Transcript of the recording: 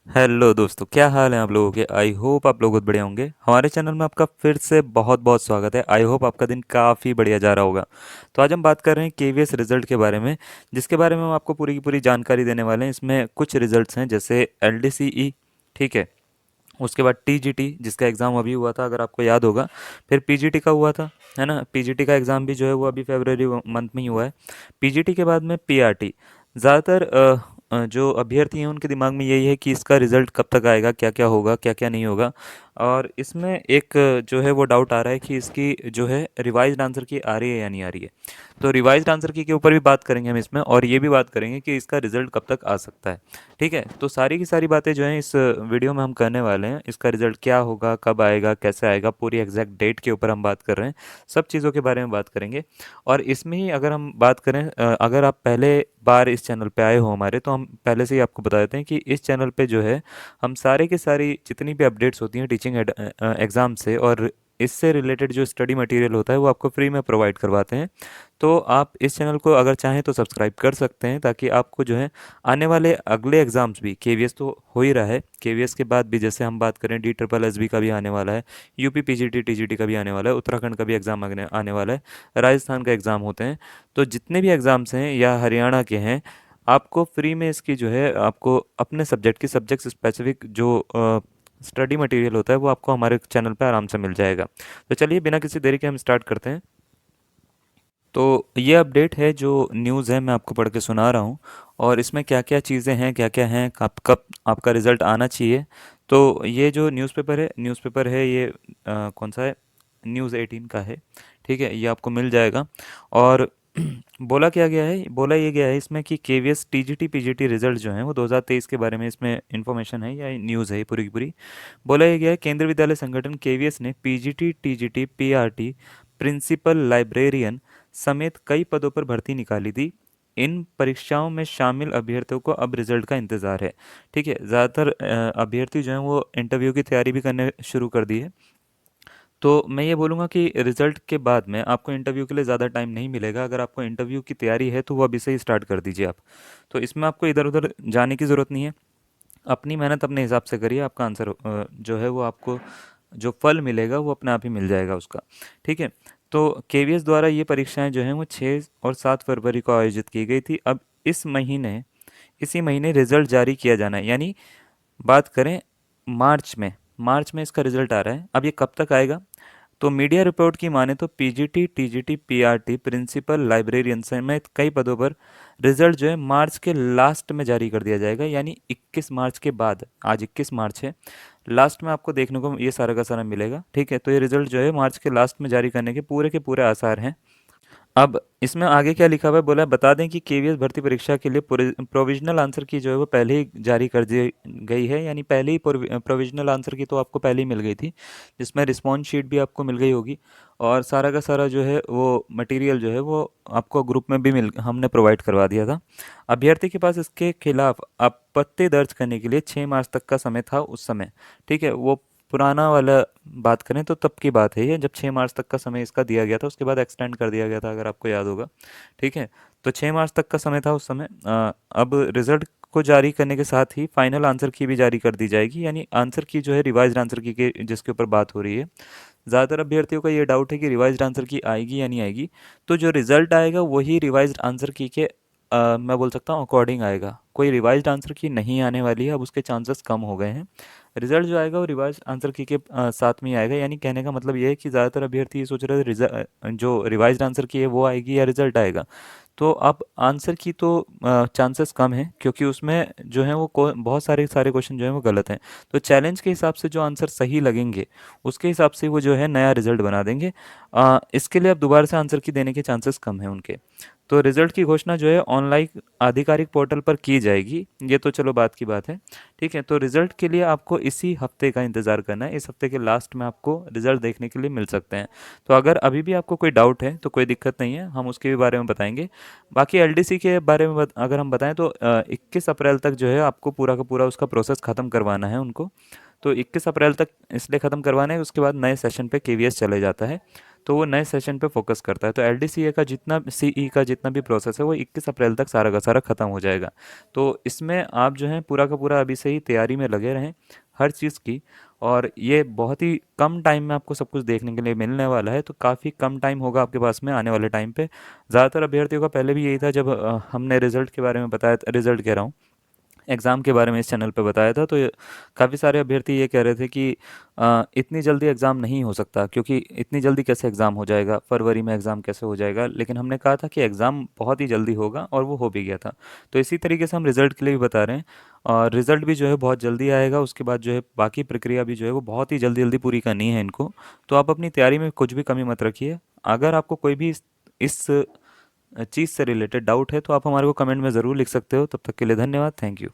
Hello दोस्तों, क्या हाल है आप लोगों के। आई होप आप लोग बहुत बढ़िया होंगे। हमारे चैनल में आपका फिर से बहुत बहुत स्वागत है। आई होप आपका दिन काफ़ी बढ़िया जा रहा होगा। तो आज हम बात कर रहे हैं केवीएस रिजल्ट के बारे में, जिसके बारे में हम आपको पूरी की पूरी जानकारी देने वाले हैं। इसमें कुछ रिजल्ट्स हैं जैसे एलडीसीई, ठीक है। उसके बाद टीजीटी जिसका एग्ज़ाम अभी हुआ था, अगर आपको याद होगा। फिर पीजीटी का हुआ था, है ना। पीजीटी का एग्ज़ाम भी जो है वो अभी फरवरी मंथ में ही हुआ है। पीजीटी के बाद में पीआरटी। ज़्यादातर जो अभ्यर्थी हैं उनके दिमाग में यही है कि इसका रिज़ल्ट कब तक आएगा, क्या क्या होगा, क्या क्या नहीं होगा। और इसमें एक जो है वो डाउट आ रहा है कि इसकी जो है रिवाइज्ड आंसर की आ रही है या नहीं आ रही है। तो रिवाइज्ड आंसर की के ऊपर भी बात करेंगे हम इसमें, और ये भी बात करेंगे कि इसका रिज़ल्ट कब तक आ सकता है। ठीक है, तो सारी की सारी बातें जो हैं इस वीडियो में हम करने वाले हैं। इसका रिज़ल्ट क्या होगा, कब आएगा, कैसे आएगा, पूरी एग्जैक्ट डेट के ऊपर हम बात कर रहे हैं। सब चीज़ों के बारे में बात करेंगे। और इसमें ही अगर हम बात करें, अगर आप पहले बार इस चैनल पे आए हो हमारे, तो हम पहले से ही आपको बता देते हैं कि इस चैनल पे जो है हम सारे की सारी जितनी भी अपडेट्स होती हैं टीचिंग एग्ज़ाम से और इससे रिलेटेड जो स्टडी मटेरियल होता है वो आपको फ्री में प्रोवाइड करवाते हैं। तो आप इस चैनल को अगर चाहें तो सब्सक्राइब कर सकते हैं, ताकि आपको जो है आने वाले अगले एग्ज़ाम्स भी, केवीएस तो हो ही रहा है, केवीएस के बाद भी जैसे हम बात करें डी ट्रिपल एस बी का भी आने वाला है, यूपी पीजीटी टीजीटी का भी आने वाला है, उत्तराखंड का भी एग्ज़ाम आने आने वाला है, राजस्थान का एग्ज़ाम होते हैं। तो जितने भी एग्ज़ाम्स हैं या हरियाणा के हैं, आपको फ्री में इसकी जो है आपको अपने सब्जेक्ट की सब्जेक्ट स्पेसिफिक जो स्टडी मटेरियल होता है वो आपको हमारे चैनल पे आराम से मिल जाएगा। तो चलिए बिना किसी देरी के हम स्टार्ट करते हैं। तो ये अपडेट है, जो न्यूज़ है मैं आपको पढ़ के सुना रहा हूँ। और इसमें क्या क्या चीज़ें हैं, क्या क्या हैं, कब कब आपका रिज़ल्ट आना चाहिए। तो ये जो न्यूज़पेपर है ये कौन सा है, न्यूज़ 18 का है। ठीक है, ये आपको मिल जाएगा। और बोला क्या गया है, बोला ये गया है इसमें कि केवीएस टीजीटी पीजीटी रिजल्ट जो हैं वो 2023 के बारे में इसमें इन्फॉर्मेशन है, या न्यूज़ है ये पूरी की पूरी। बोला ये गया है, केंद्रीय विद्यालय संगठन केवीएस ने PGT TGT PRT principal librarian समेत कई पदों पर भर्ती निकाली थी। इन परीक्षाओं में शामिल अभ्यर्थियों को अब रिजल्ट का इंतज़ार है। ठीक है, ज़्यादातर अभ्यर्थी जो हैं वो इंटरव्यू की तैयारी भी करने शुरू कर दी है। तो मैं ये बोलूँगा कि रिज़ल्ट के बाद में आपको इंटरव्यू के लिए ज़्यादा टाइम नहीं मिलेगा। अगर आपको इंटरव्यू की तैयारी है तो वो अभी से ही स्टार्ट कर दीजिए आप। तो इसमें आपको इधर-उधर जाने की ज़रूरत नहीं है। अपनी मेहनत अपने हिसाब से करिए, आपका आंसर जो है वो आपको जो फल मिलेगा वो अपने आप ही मिल जाएगा उसका। ठीक है, तो केवीएस द्वारा ये परीक्षाएं जो हैं वो 6 और 7 फरवरी को आयोजित की गई थी। अब इसी महीने रिजल्ट जारी किया जाना है, यानी बात करें मार्च में इसका रिजल्ट आ रहा है। अब ये कब तक आएगा, तो मीडिया रिपोर्ट की माने तो PGT TGT PRT principal librarian समेत कई पदों पर रिजल्ट जो है मार्च के लास्ट में जारी कर दिया जाएगा, यानी 21 मार्च के बाद। आज 21 मार्च है, लास्ट में आपको देखने को ये सारा का सारा मिलेगा। ठीक है, तो ये रिजल्ट जो है मार्च के लास्ट में जारी करने के पूरे आसार हैं। अब इसमें आगे क्या लिखा हुआ है, बोला बता दें कि केवीएस भर्ती परीक्षा के लिए प्रोविजनल आंसर की जो है वो पहले ही जारी कर दी गई है, यानी पहले ही प्रोविजनल आंसर की तो आपको पहले ही मिल गई थी, जिसमें रिस्पॉन्स शीट भी आपको मिल गई होगी। और सारा का सारा जो है वो मटेरियल जो है वो आपको ग्रुप में भी मिल हमने प्रोवाइड करवा दिया था। अभ्यर्थी के पास इसके खिलाफ आपत्ति दर्ज करने के लिए 6 मार्च तक का समय था उस समय। ठीक है, वो पुराना वाला बात करें तो तब की बात है ये, जब 6 मार्च तक का समय इसका दिया गया था, उसके बाद एक्सटेंड कर दिया गया था, अगर आपको याद होगा। ठीक है, तो 6 मार्च तक का समय था उस समय। अब रिजल्ट को जारी करने के साथ ही फाइनल आंसर की भी जारी कर दी जाएगी, यानी आंसर की जो है रिवाइज्ड आंसर की के जिसके ऊपर बात हो रही है। ज़्यादातर अभ्यर्थियों का ये डाउट है कि रिवाइज्ड आंसर की आएगी या नहीं आएगी। तो जो रिजल्ट आएगा वही रिवाइज्ड आंसर की के मैं बोल सकता हूँ अकॉर्डिंग आएगा। कोई रिवाइज्ड आंसर की नहीं आने वाली है, अब उसके चांसेस कम हो गए हैं। रिजल्ट जो आएगा वो रिवाइज आंसर की के साथ में ही आएगा, यानी कहने का मतलब ये है कि ज़्यादातर अभ्यर्थी ये सोच रहे थे जो रिवाइज्ड आंसर की है वो आएगी या रिजल्ट आएगा। तो अब आंसर की तो चांसेस कम हैं, क्योंकि उसमें जो है वो बहुत सारे क्वेश्चन जो हैं वो गलत हैं। तो चैलेंज के हिसाब से जो आंसर सही लगेंगे उसके हिसाब से वो जो है नया रिजल्ट बना देंगे। इसके लिए अब दोबारा से आंसर की देने के चांसेस कम हैं उनके। तो रिजल्ट की घोषणा जो है ऑनलाइन आधिकारिक पोर्टल पर की जाएगी, ये तो चलो बात की बात है। ठीक है, तो रिजल्ट के लिए आपको इसी हफ्ते का इंतज़ार करना है। इस हफ्ते के लास्ट में आपको रिजल्ट देखने के लिए मिल सकते हैं। तो अगर अभी भी आपको कोई डाउट है तो कोई दिक्कत नहीं है, हम उसके भी बारे में बताएंगे। बाकी एलडीसी के बारे में अगर हम बताएं तो 21 अप्रैल तक जो है आपको पूरा का पूरा उसका प्रोसेस ख़त्म करवाना है उनको। तो 21 अप्रैल तक इसलिए ख़त्म करवाना है, उसके बाद नए सेशन पे केवीएस चले जाता है। तो वो नए सेशन पे फोकस करता है। तो एलडीसीए का जितना सीई का जितना भी प्रोसेस है वो 21 अप्रैल तक सारा का सारा ख़त्म हो जाएगा। तो इसमें आप जो है पूरा का पूरा अभी से ही तैयारी में लगे रहें हर चीज़ की। और ये बहुत ही कम टाइम में आपको सब कुछ देखने के लिए मिलने वाला है, तो काफ़ी कम टाइम होगा आपके पास में आने वाले टाइम पे। ज़्यादातर अभ्यर्थियों का पहले भी यही था, जब हमने रिज़ल्ट के बारे में बताया, रिज़ल्ट कह रहा हूँ, एग्ज़ाम के बारे में इस चैनल पे बताया था, तो काफ़ी सारे अभ्यर्थी ये कह रहे थे कि इतनी जल्दी एग्ज़ाम नहीं हो सकता, क्योंकि इतनी जल्दी कैसे एग्ज़ाम हो जाएगा, फरवरी में एग्ज़ाम कैसे हो जाएगा। लेकिन हमने कहा था कि एग्ज़ाम बहुत ही जल्दी होगा, और वो हो भी गया था। तो इसी तरीके से हम रिज़ल्ट के लिए भी बता रहे हैं, और रिज़ल्ट भी जो है बहुत जल्दी आएगा। उसके बाद जो है बाकी प्रक्रिया भी जो है वो बहुत ही जल्दी जल्दी पूरी करनी है इनको। तो आप अपनी तैयारी में कुछ भी कमी मत रखिए। अगर आपको कोई भी इस चीज़ से रिलेटेड डाउट है तो आप हमारे को कमेंट में ज़रूर लिख सकते हो। तब तक के लिए धन्यवाद। Thank you.